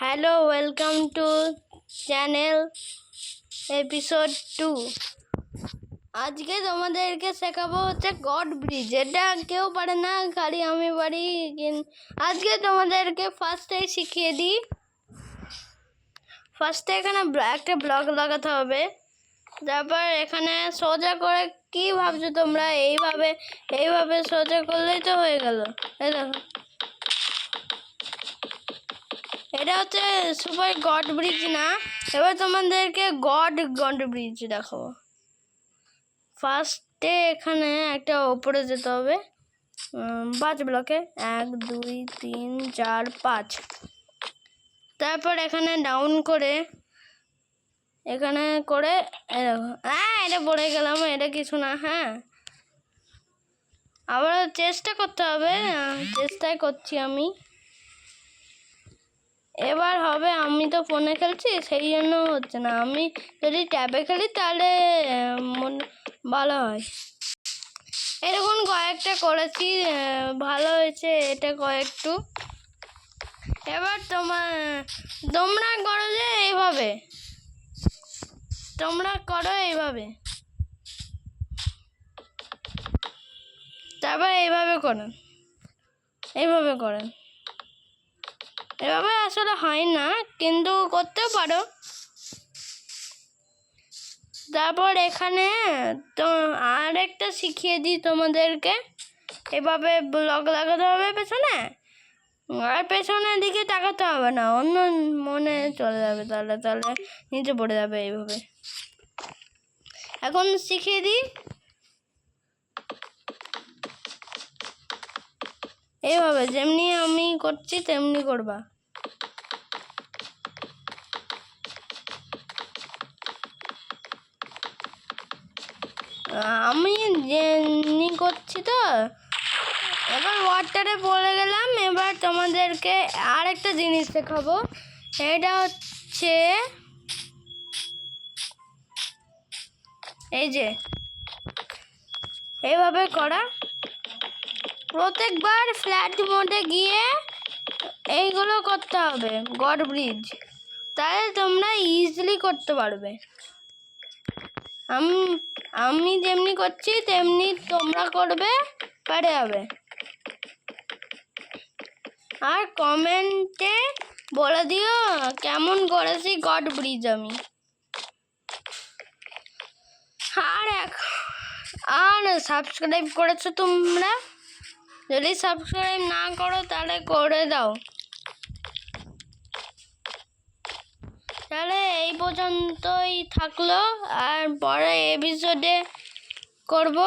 Hello, welcome to channel episode 2। আজকে তোমাদেরকে শেখাবো হচ্ছে গড ব্রিজ। এটা কেউ পারে না, খালি আমি পারি। আজকে তোমাদেরকে ফার্স্টেই শিখিয়ে দিই। ফার্স্টে এখানে একটা ব্লক লাগাতে হবে। তারপর এখানে সোজা করে, কি ভাবছো তোমরা? এইভাবে সোজা করলেই তো হয়ে গেল। এই দেখো, এটা হচ্ছে সুপার গড ব্রিজ না। এবার তোমাদেরকে গড ব্রিজ দেখাবো। ফার্স্টে এখানে একটা ওপরে যেতে হবে 5 ব্লকে, 1 2 3 4 5। তারপর এখানে ডাউন করে এখানে করে এটা পড়ে গেলাম, এটা কিছু না। হ্যাঁ, আবার চেষ্টা করতে হবে। চেষ্টাই করছি আমি। এবার হবে, আমি তো ফোনে খেলছি সেই জন্য হচ্ছে না। আমি যদি ট্যাবে খেলি তাহলে ভালো হয়। এরকম কয়েকটা করেছি, ভালো হয়েছে এটা কয়েকটু। এবার তোমরা করো যে এইভাবে, তোমরা করো এইভাবে, তারপর এইভাবে করেন, এইভাবে করেন। এভাবে আসলে হয় না, কিন্তু করতেও পারো। তারপর এখানে তো আর একটা শিখিয়ে দিই তোমাদেরকে। এভাবে ব্লক লাগাতে হবে পেছনে, আর পেছনের দিকে তাকাতে হবে না, অন্য মনে চলে যাবে, তাহলে নিচে পড়ে যাবে। এইভাবে এখন শিখিয়ে দিই। এইভাবে যেমনি আমি করছি তেমনি করবা। আমি যেমনি করছি তো। এবার ওয়াটারে পড়ে গেলাম। এবার তোমাদেরকে আর একটা জিনিস দেখাবো। এটা হচ্ছে এই যে এইভাবে করা। প্রত্যেকবার ফ্ল্যাট মোডে গিয়ে এইগুলো করতে হবে গড ব্রিজ, তাহলে তোমরা ইজিলি করতে পারবে। আমি যেমনি করছি তেমনি তোমরা করবে, পারে যাবে। আর কমেন্টে বলে দিও কেমন করেছি গড ব্রিজ আমি। আর সাবস্ক্রাইব করেছো তোমরা? যদি সাবস্ক্রাইব না করো তাহলে করে দাও। তাহলে এই পর্যন্তই থাকলো, আর পরে এপিসোডে করব।